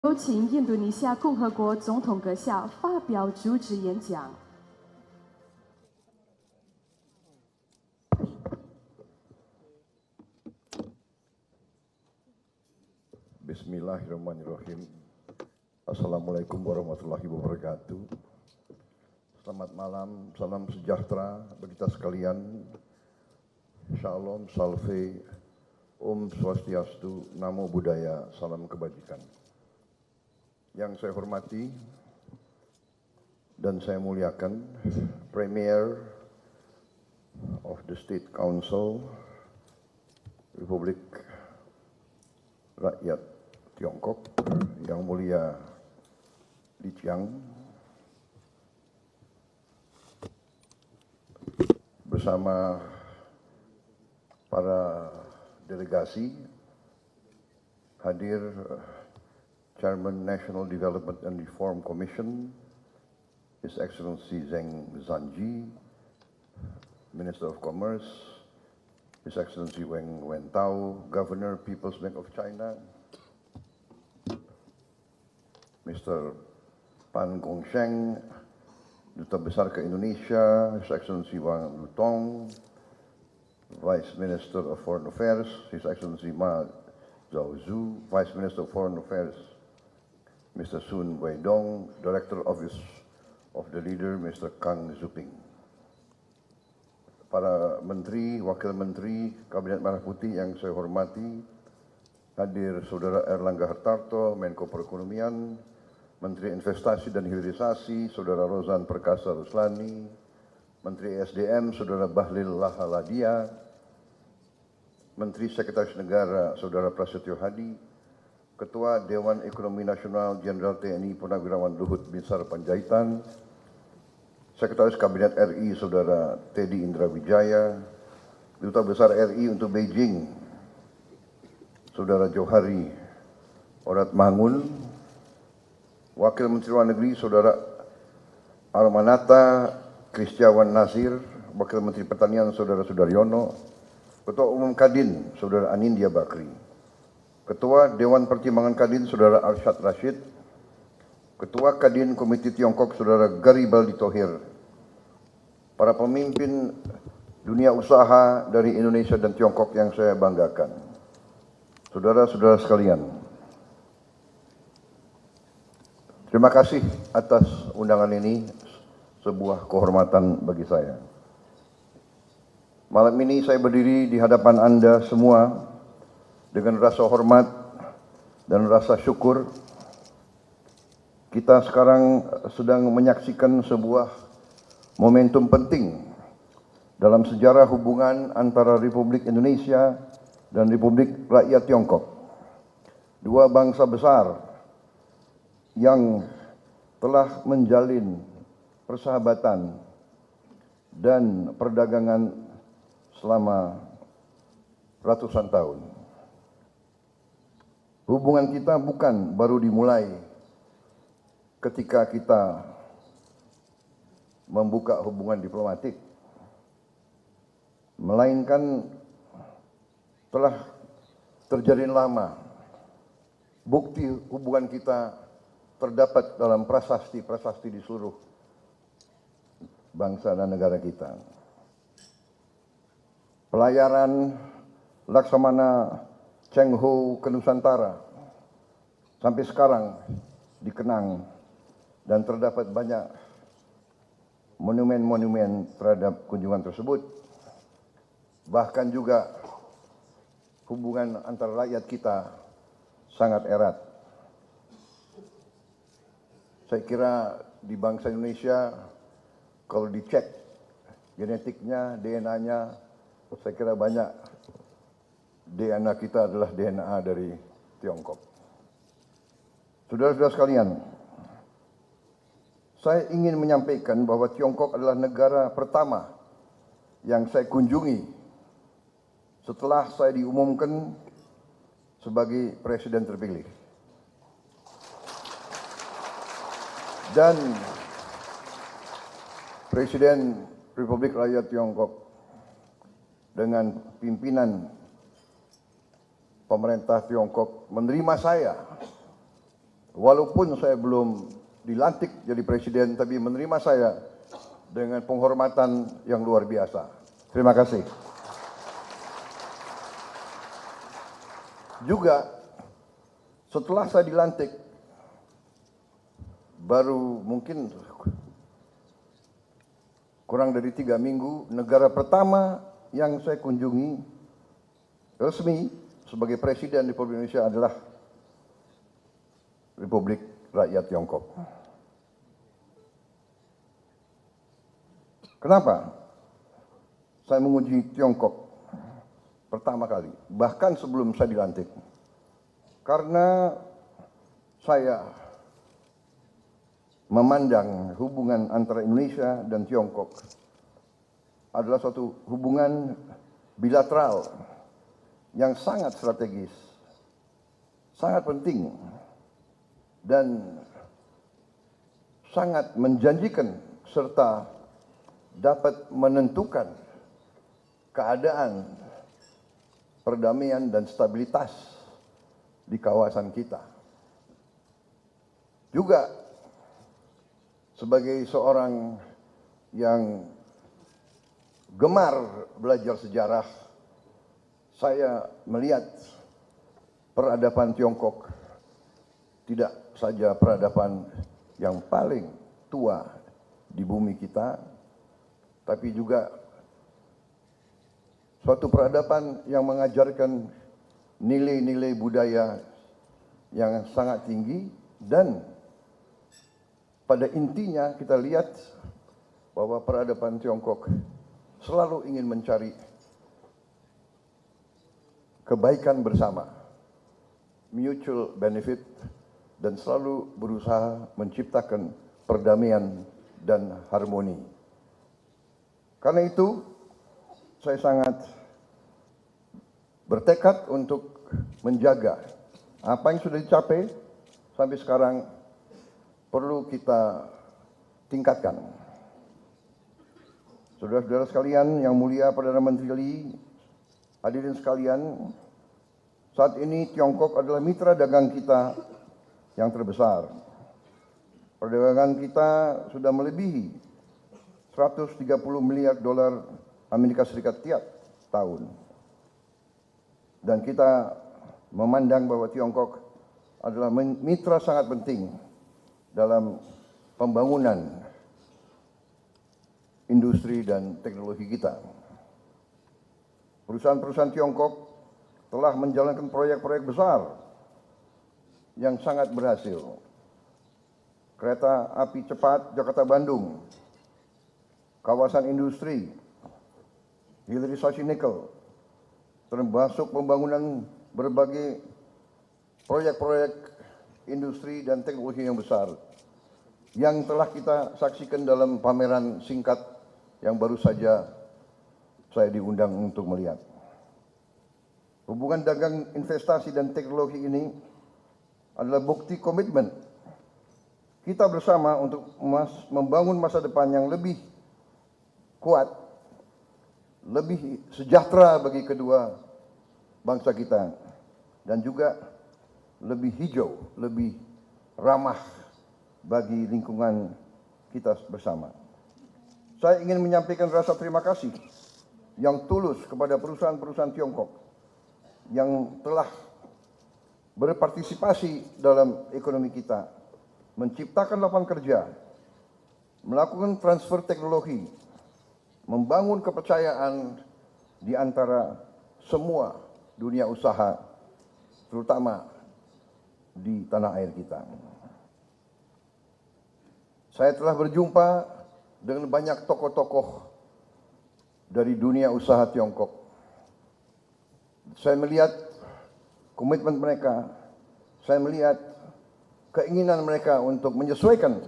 有请印度尼西亚共和国总统阁下发表主旨演讲。Bismillahirrahmanirrahim. Assalamualaikum warahmatullahi wabarakatuh. Selamat malam, salam sejahtera bagi kita sekalian. Shalom, salve, Om Swastiastu, Namo Buddhaya, salam kebajikan. Yang saya hormati dan saya muliakan Premier of the State Council Republik Rakyat Tiongkok, Yang Mulia Li Qiang, bersama para delegasi, hadir Chairman National Development and Reform Commission, His Excellency Zheng Zanji, Minister of Commerce, His Excellency Wang Wentao, Governor, People's Bank of China, Mr. Pan Gongsheng, Duta Besar ke Indonesia, His Excellency Wang Lutong, Vice Minister of Foreign Affairs, His Excellency Ma Zhaozhu, Vice Minister of Foreign Affairs, Mr. Sun Weidong, Director Office of the Leader, Mr. Kang Zuping. Para Menteri, Wakil Menteri, Kabinet Merah Putih yang saya hormati, hadir Saudara Erlangga Hartarto, Menko Perekonomian, Menteri Investasi dan Hilirisasi, Saudara Rozan Perkasa Ruslani, Menteri SDM, Saudara Bahlil Lahaladia, Menteri Sekretaris Negara, Saudara Prasetyo Hadi, Ketua Dewan Ekonomi Nasional Jenderal TNI Purnawirawan Luhut Binsar Panjaitan, Sekretaris Kabinet RI Saudara Teddy Indra Wijaya, Duta Besar RI untuk Beijing, Saudara Johari Orat Mangun, Wakil Menteri Luar Negeri Saudara Armanata Kristiawan Nasir, Wakil Menteri Pertanian Saudara Sudaryono, Ketua Umum Kadin Saudara Anindya Bakri, Ketua Dewan Pertimbangan Kadin Saudara Arsyad Rashid, Ketua Kadin Komite Tiongkok Saudara Garibaldi Thohir, para pemimpin dunia usaha dari Indonesia dan Tiongkok yang saya banggakan, saudara-saudara sekalian, terima kasih atas undangan ini, sebuah kehormatan bagi saya. Malam ini saya berdiri di hadapan Anda semua dengan rasa hormat dan rasa syukur. Kita sekarang sedang menyaksikan sebuah momentum penting dalam sejarah hubungan antara Republik Indonesia dan Republik Rakyat Tiongkok. Dua bangsa besar yang telah menjalin persahabatan dan perdagangan selama ratusan tahun. Hubungan kita bukan baru dimulai ketika kita membuka hubungan diplomatik, melainkan telah terjalin lama. Bukti hubungan kita terdapat dalam prasasti-prasasti di seluruh bangsa dan negara kita. Pelayaran Laksamana Cheng Ho ke Nusantara sampai sekarang dikenang dan terdapat banyak monumen-monumen terhadap kunjungan tersebut. Bahkan juga hubungan antara rakyat kita sangat erat. Saya kira di bangsa Indonesia kalau dicek genetiknya, DNA-nya, saya kira banyak DNA kita adalah DNA dari Tiongkok. Saudara-saudara sekalian, saya ingin menyampaikan bahwa Tiongkok adalah negara pertama yang saya kunjungi setelah saya diumumkan sebagai presiden terpilih. Dan Presiden Republik Rakyat Tiongkok dengan pimpinan pemerintah Tiongkok menerima saya walaupun saya belum dilantik jadi presiden, tapi menerima saya dengan penghormatan yang luar biasa. Terima kasih. Juga setelah saya dilantik, baru mungkin kurang dari 3 minggu, negara pertama yang saya kunjungi resmi sebagai presiden Republik Indonesia adalah Republik Rakyat Tiongkok. Kenapa saya mengunjungi Tiongkok pertama kali, bahkan sebelum saya dilantik? Karena saya memandang hubungan antara Indonesia dan Tiongkok adalah suatu hubungan bilateral yang sangat strategis, sangat penting, dan sangat menjanjikan serta dapat menentukan keadaan perdamaian dan stabilitas di kawasan kita. Juga sebagai seorang yang gemar belajar sejarah, saya melihat peradaban Tiongkok tidak saja peradaban yang paling tua di bumi kita, tapi juga suatu peradaban yang mengajarkan nilai-nilai budaya yang sangat tinggi, dan pada intinya kita lihat bahwa peradaban Tiongkok selalu ingin mencari kebaikan bersama, mutual benefit, dan selalu berusaha menciptakan perdamaian dan harmoni. Karena itu, saya sangat bertekad untuk menjaga apa yang sudah dicapai sampai sekarang perlu kita tingkatkan. Saudara-saudara sekalian yang mulia, Perdana Menteri Lee, hadirin sekalian, saat ini Tiongkok adalah mitra dagang kita yang terbesar. Perdagangan kita sudah melebihi 130 miliar dolar Amerika Serikat tiap tahun. Dan kita memandang bahwa Tiongkok adalah mitra sangat penting dalam pembangunan industri dan teknologi kita. Perusahaan-perusahaan Tiongkok telah menjalankan proyek-proyek besar yang sangat berhasil. Kereta api cepat Jakarta-Bandung, kawasan industri, hilirisasi nikel, termasuk pembangunan berbagai proyek-proyek industri dan teknologi yang besar yang telah kita saksikan dalam pameran singkat yang baru saja saya diundang untuk melihat. Hubungan dagang, investasi, dan teknologi ini adalah bukti komitmen kita bersama untuk membangun masa depan yang lebih kuat, lebih sejahtera bagi kedua bangsa kita, dan juga lebih hijau, lebih ramah bagi lingkungan kita bersama. Saya ingin menyampaikan rasa terima kasih yang tulus kepada perusahaan-perusahaan Tiongkok yang telah berpartisipasi dalam ekonomi kita, menciptakan lapangan kerja, melakukan transfer teknologi, membangun kepercayaan di antara semua dunia usaha, terutama di tanah air kita. Saya telah berjumpa dengan banyak tokoh-tokoh dari dunia usaha Tiongkok. Saya melihat komitmen mereka, saya melihat keinginan mereka untuk menyesuaikan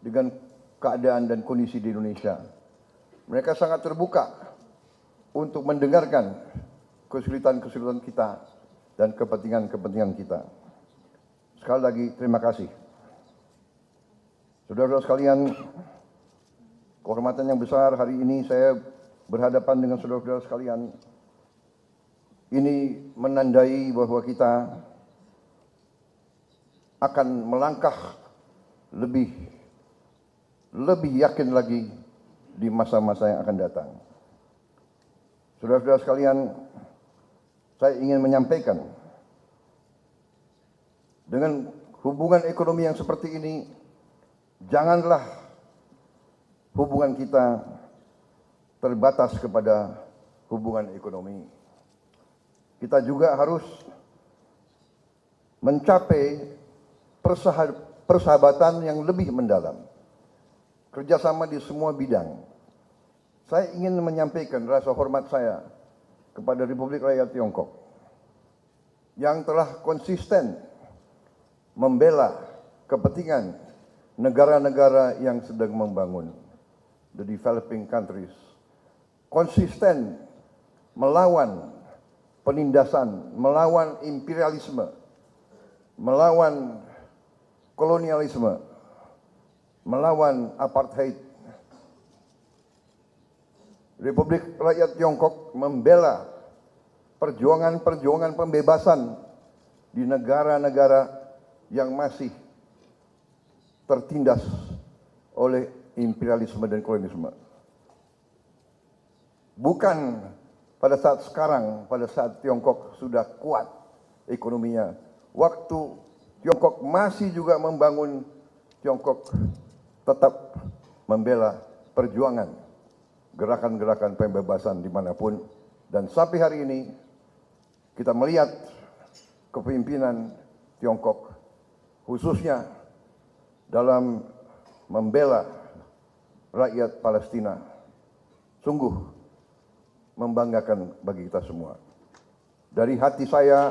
dengan keadaan dan kondisi di Indonesia. Mereka sangat terbuka untuk mendengarkan kesulitan-kesulitan kita dan kepentingan-kepentingan kita. Sekali lagi, terima kasih. Saudara-saudara sekalian, kehormatan yang besar hari ini saya berhadapan dengan saudara-saudara sekalian. Ini menandai bahwa kita akan melangkah lebih yakin lagi di masa-masa yang akan datang. Saudara-saudara sekalian, saya ingin menyampaikan, dengan hubungan ekonomi yang seperti ini, janganlah hubungan kita terbatas kepada hubungan ekonomi. Kita juga harus mencapai persahabatan yang lebih mendalam, kerjasama di semua bidang. Saya ingin menyampaikan rasa hormat saya kepada Republik Rakyat Tiongkok yang telah konsisten membela kepentingan negara-negara yang sedang membangun, the developing countries, konsisten melawan penindasan, melawan imperialisme, melawan kolonialisme, melawan apartheid. Republik Rakyat Tiongkok membela perjuangan-perjuangan pembebasan di negara-negara yang masih tertindas oleh imperialisme dan kolonialisme. Bukan pada saat sekarang, pada saat Tiongkok sudah kuat ekonominya. Waktu Tiongkok masih juga membangun, Tiongkok tetap membela perjuangan gerakan-gerakan pembebasan dimanapun. Dan sampai hari ini kita melihat kepemimpinan Tiongkok khususnya dalam membela rakyat Palestina sungguh membanggakan bagi kita semua. Dari hati saya,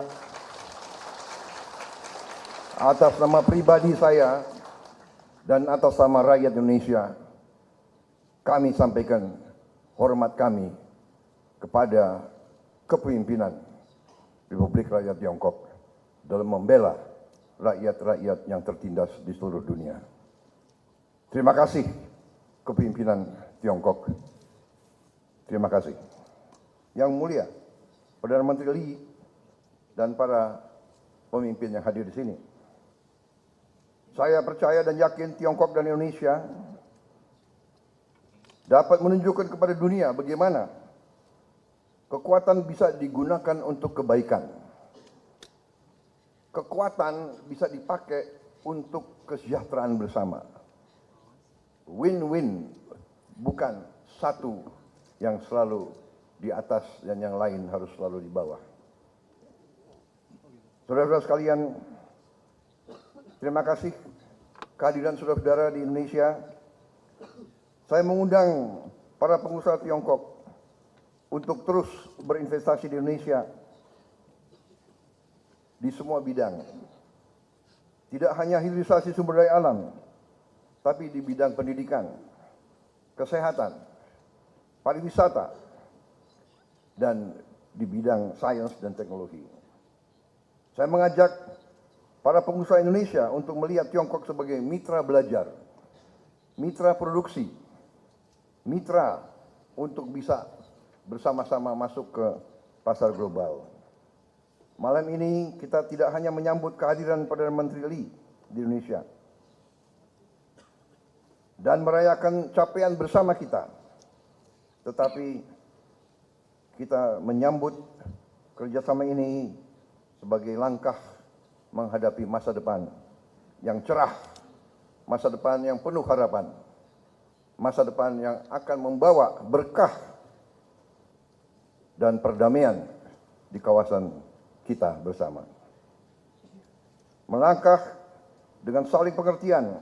atas nama pribadi saya dan atas nama rakyat Indonesia, kami sampaikan hormat kami kepada kepemimpinan Republik Rakyat Tiongkok dalam membela rakyat-rakyat yang tertindas di seluruh dunia. Terima kasih kepemimpinan Tiongkok. Terima kasih. Yang mulia Perdana Menteri Lee dan para pemimpin yang hadir di sini. Saya percaya dan yakin Tiongkok dan Indonesia dapat menunjukkan kepada dunia bagaimana kekuatan bisa digunakan untuk kebaikan. Kekuatan bisa dipakai untuk kesejahteraan bersama. Win-win, bukan satu yang selalu di atas dan yang lain harus selalu di bawah. Saudara-saudara sekalian, terima kasih kehadiran saudara-saudara di Indonesia. Saya mengundang para pengusaha Tiongkok untuk terus berinvestasi di Indonesia di semua bidang. Tidak hanya hilirisasi sumber daya alam, tapi di bidang pendidikan, kesehatan, pariwisata, dan di bidang sains dan teknologi. Saya mengajak para pengusaha Indonesia untuk melihat Tiongkok sebagai mitra belajar, mitra produksi, mitra untuk bisa bersama-sama masuk ke pasar global. Malam ini kita tidak hanya menyambut kehadiran Perdana Menteri Lee di Indonesia dan merayakan capaian bersama kita, tetapi kita menyambut kerjasama ini sebagai langkah menghadapi masa depan yang cerah, masa depan yang penuh harapan, masa depan yang akan membawa berkah dan perdamaian di kawasan kita bersama. Melangkah dengan saling pengertian,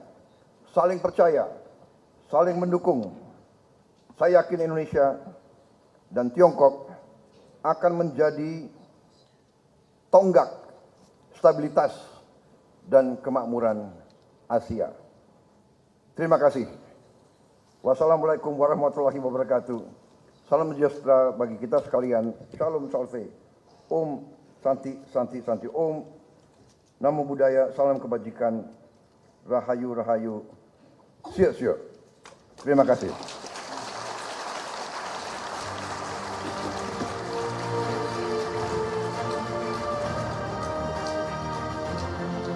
saling percaya, saling mendukung. Saya yakin Indonesia dan Tiongkok akan menjadi tonggak stabilitas dan kemakmuran Asia. Terima kasih. Wassalamualaikum warahmatullahi wabarakatuh. Salam sejahtera bagi kita sekalian. Shalom salve. Om Santi Santi Santi. Om Namo Buddhaya. Salam kebajikan. Rahayu Rahayu. Siap siap. Terima kasih.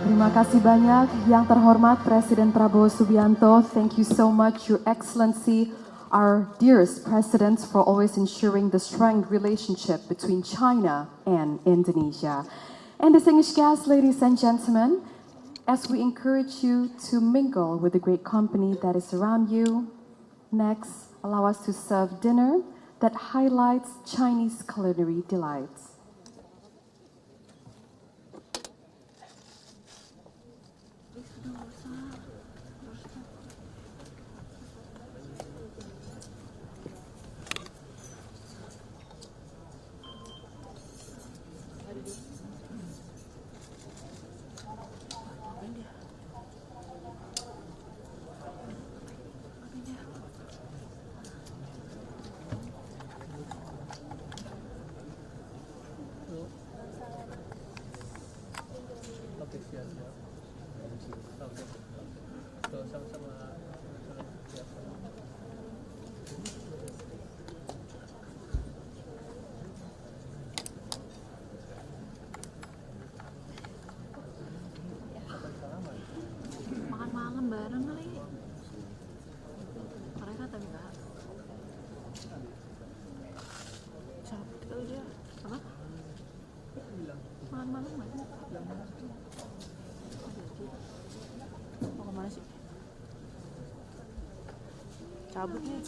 Terima Terima kasih banyak Yang terhormat Presiden Prabowo Subianto. Thank you so much, Your Excellency, our dearest President, for always ensuring the strong relationship between China and Indonesia. And distinguished guests, ladies and gentlemen, as we encourage you to mingle with the great company that is around you, next, allow us to serve dinner that highlights Chinese culinary delights. Makan malam bareng kali. Mereka tapi enggak. Capek aja. Apa? Makan malam nggak? Mau kemana sih? Cabut nih.